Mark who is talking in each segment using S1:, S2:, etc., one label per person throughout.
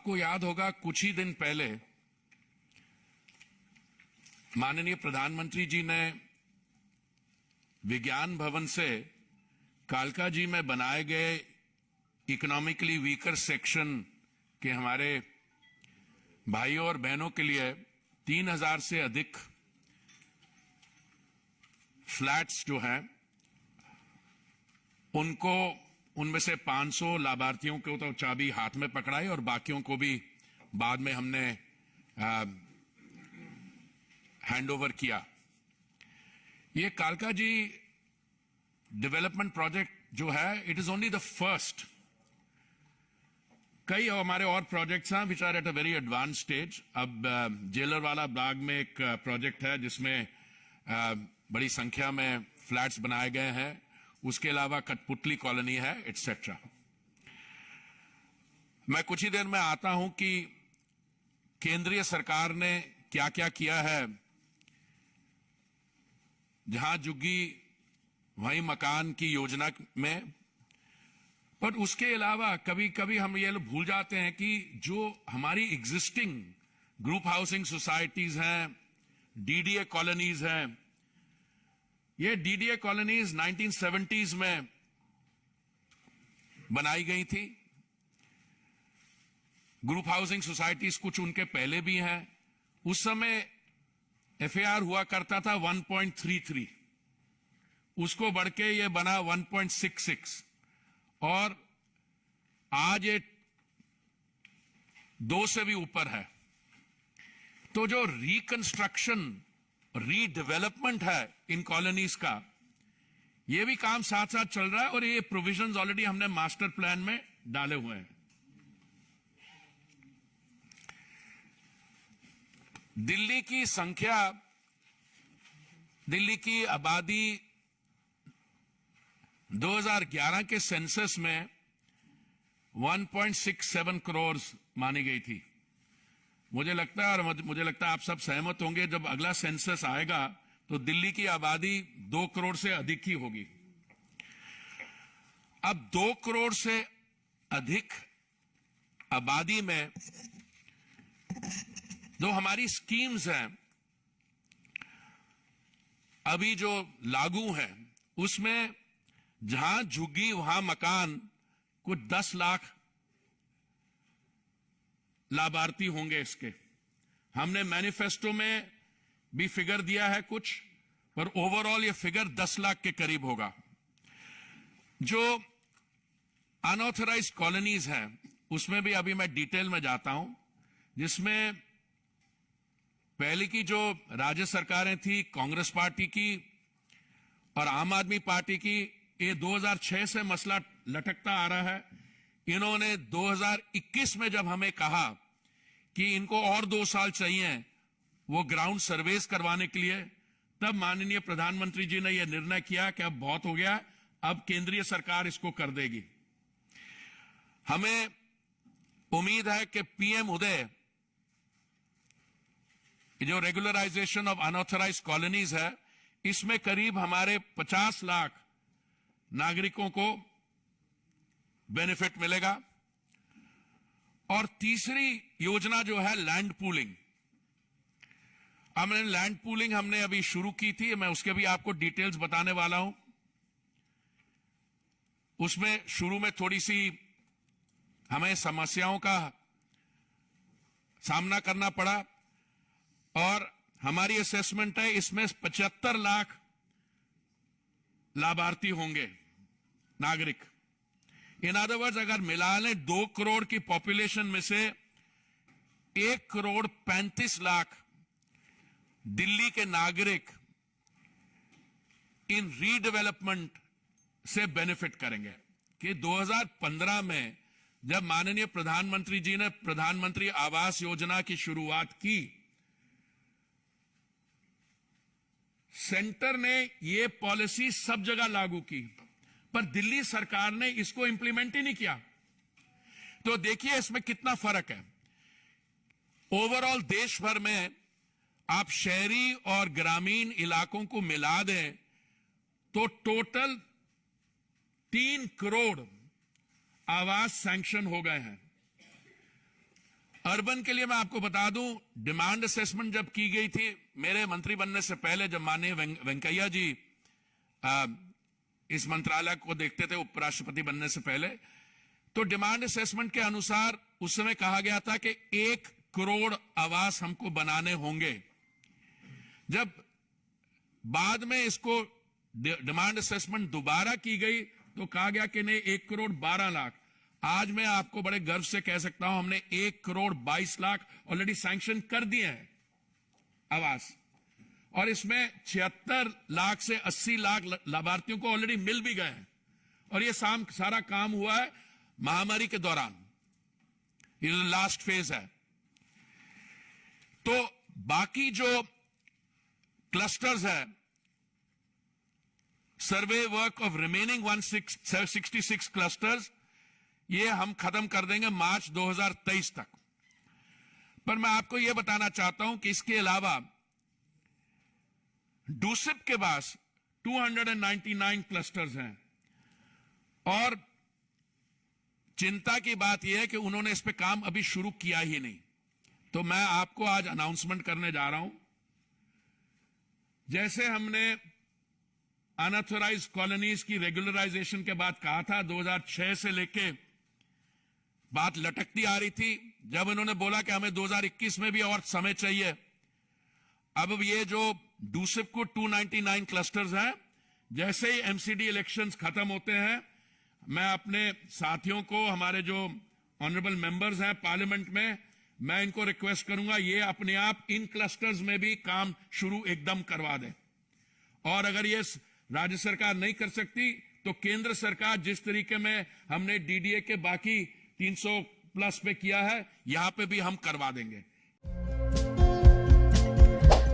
S1: आपको याद होगा कुछ ही दिन पहले माननीय प्रधानमंत्री जी ने विज्ञान भवन से कालका जी में बनाए गए इकोनॉमिकली वीकर सेक्शन के हमारे भाइयों और बहनों के लिए 3000 से अधिक फ्लैट्स जो हैं उनको उनमें से 500 लाभार्थियों को तो चाबी हाथ में पकड़ाई और बाकियों को भी बाद में हमने हैंडओवर किया। ये कालका जी डेवलपमेंट प्रोजेक्ट जो है it is only the first. कई हमारे और प्रोजेक्ट्स हैं which are at a very advance stage. अब जेलरवाला बाग में एक प्रोजेक्ट है जिसमें बड़ी संख्या में फ्लैट्स बनाए गए हैं। उसके अलावा कठपुतली कॉलोनी है एटसेट्रा। मैं कुछ ही देर में आता हूं कि केंद्रीय सरकार ने क्या क्या किया है। जहां जुग्गी वहीं मकान की योजना में, पर उसके अलावा कभी कभी हम ये भूल जाते हैं कि जो हमारी एग्जिस्टिंग ग्रुप हाउसिंग सोसाइटीज हैं, डीडीए कॉलोनीज हैं, ये डीडीए कॉलोनीज 1970s में बनाई गई थी। ग्रुप हाउसिंग सोसाइटीज कुछ उनके पहले भी हैं। उस समय एफएआर हुआ करता था 1.33, उसको बढ़ के ये बना 1.66 और आज ये 2 से भी ऊपर है। तो जो रिकंस्ट्रक्शन रीडेवलपमेंट है इन कॉलोनीज का, ये भी काम साथ साथ चल रहा है और ये प्रोविजंस ऑलरेडी हमने मास्टर प्लान में डाले हुए हैं। दिल्ली की संख्या, दिल्ली की आबादी 2011 के सेंसस में 1.67 करोड़ मानी गई थी। मुझे लगता है आप सब सहमत होंगे, जब अगला सेंसस आएगा तो दिल्ली की आबादी 2 करोड़ से अधिक ही होगी। अब 2 करोड़ से अधिक आबादी में जो हमारी स्कीम्स हैं अभी जो लागू हैं, उसमें जहां झुग्गी वहां मकान कुछ 10 लाख लाभार्थी होंगे इसके। हमने मैनिफेस्टो में भी फिगर दिया है कुछ, पर ओवरऑल ये फिगर 10 लाख के करीब होगा। जो अनऑथराइज्ड कॉलोनीज हैं उसमें भी अभी मैं डिटेल में जाता हूं, जिसमें पहले की जो राज्य सरकारें थी कांग्रेस पार्टी की और आम आदमी पार्टी की, ये 2006 से मसला लटकता आ रहा है। इन्होंने 2021 में जब हमें कहा कि इनको और 2 साल चाहिए वो ग्राउंड सर्वेस करवाने के लिए, तब माननीय प्रधानमंत्री जी ने यह निर्णय किया कि अब बहुत हो गया, अब केंद्रीय सरकार इसको कर देगी। हमें उम्मीद है कि पीएम उदय, जो रेगुलराइजेशन ऑफ अनऑथराइज्ड कॉलोनीज है, इसमें करीब हमारे 50 लाख नागरिकों को बेनिफिट मिलेगा। और तीसरी योजना जो है लैंड पूलिंग, हमने अभी शुरू की थी। मैं उसके भी आपको डिटेल्स बताने वाला हूं। उसमें शुरू में थोड़ी सी हमें समस्याओं का सामना करना पड़ा और हमारी असेसमेंट है इसमें 75 लाख लाभार्थी होंगे नागरिक। इन अदर वर्ड्स, अगर मिला लें 2 करोड़ की पॉपुलेशन में से 1 करोड़ 35 लाख दिल्ली के नागरिक इन रीडेवलपमेंट से बेनिफिट करेंगे। कि 2015 में जब माननीय प्रधानमंत्री जी ने प्रधानमंत्री आवास योजना की शुरुआत की, सेंटर ने यह पॉलिसी सब जगह लागू की, पर दिल्ली सरकार ने इसको इंप्लीमेंट ही नहीं किया। तो देखिए इसमें कितना फर्क है। ओवरऑल देश भर में आप शहरी और ग्रामीण इलाकों को मिला दें तो टोटल 3 करोड़ आवास सैंक्शन हो गए हैं। अर्बन के लिए मैं आपको बता दूं, डिमांड असेसमेंट जब की गई थी मेरे मंत्री बनने से पहले, जब माननीय वेंकैया जी इस मंत्रालय को देखते थे उपराष्ट्रपति बनने से पहले, तो डिमांड असेसमेंट के अनुसार उस समय कहा गया था कि 1 करोड़ आवास हमको बनाने होंगे। जब बाद में इसको डिमांड असेसमेंट दोबारा की गई तो कहा गया कि नहीं 1 करोड़ 12 लाख। आज मैं आपको बड़े गर्व से कह सकता हूं हमने 1 करोड़ 22 लाख ऑलरेडी सैंक्शन कर दिए हैं आवास, और इसमें 76 लाख से 80 लाख लाभार्थियों को ऑलरेडी मिल भी गए हैं। और ये सारा काम हुआ है महामारी के दौरान, ये लास्ट फेज है। तो बाकी जो क्लस्टर्स है, सर्वे वर्क ऑफ रिमेनिंग 166 क्लस्टर्स, ये हम खत्म कर देंगे मार्च 2023 तक। पर मैं आपको यह बताना चाहता हूं कि इसके अलावा डूसिप के पास 299 क्लस्टर्स हैं, और चिंता की बात यह है कि उन्होंने इस पे काम अभी शुरू किया ही नहीं। तो मैं आपको आज अनाउंसमेंट करने जा रहा हूं, जैसे हमने अनऑथराइज कॉलोनीज की रेगुलराइजेशन के बाद कहा था, 2006 से लेके बात लटकती आ रही थी। जब इन्होंने बोला कि हमें 2021 में भी और समय चाहिए, अब ये जो डूसिप को 299 क्लस्टर्स हैं, जैसे ही एमसीडी इलेक्शंस खत्म होते हैं, मैं अपने साथियों को, हमारे जो ऑनरेबल मेंबर्स हैं पार्लियामेंट में, मैं इनको रिक्वेस्ट करूंगा ये अपने आप इन क्लस्टर्स में भी काम शुरू एकदम करवा दें। और अगर ये राज्य सरकार नहीं कर सकती तो केंद्र सरकार जिस तरीके में हमने डीडीए के बाकी 300 प्लस पे किया है, यहां पे भी हम करवा देंगे।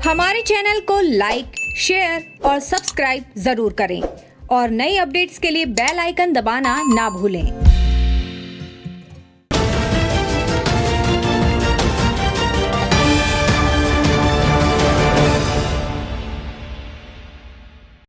S2: हमारे चैनल को लाइक, शेयर और सब्सक्राइब जरूर करें और नई अपडेट्स के लिए बेल आइकन दबाना ना भूलें।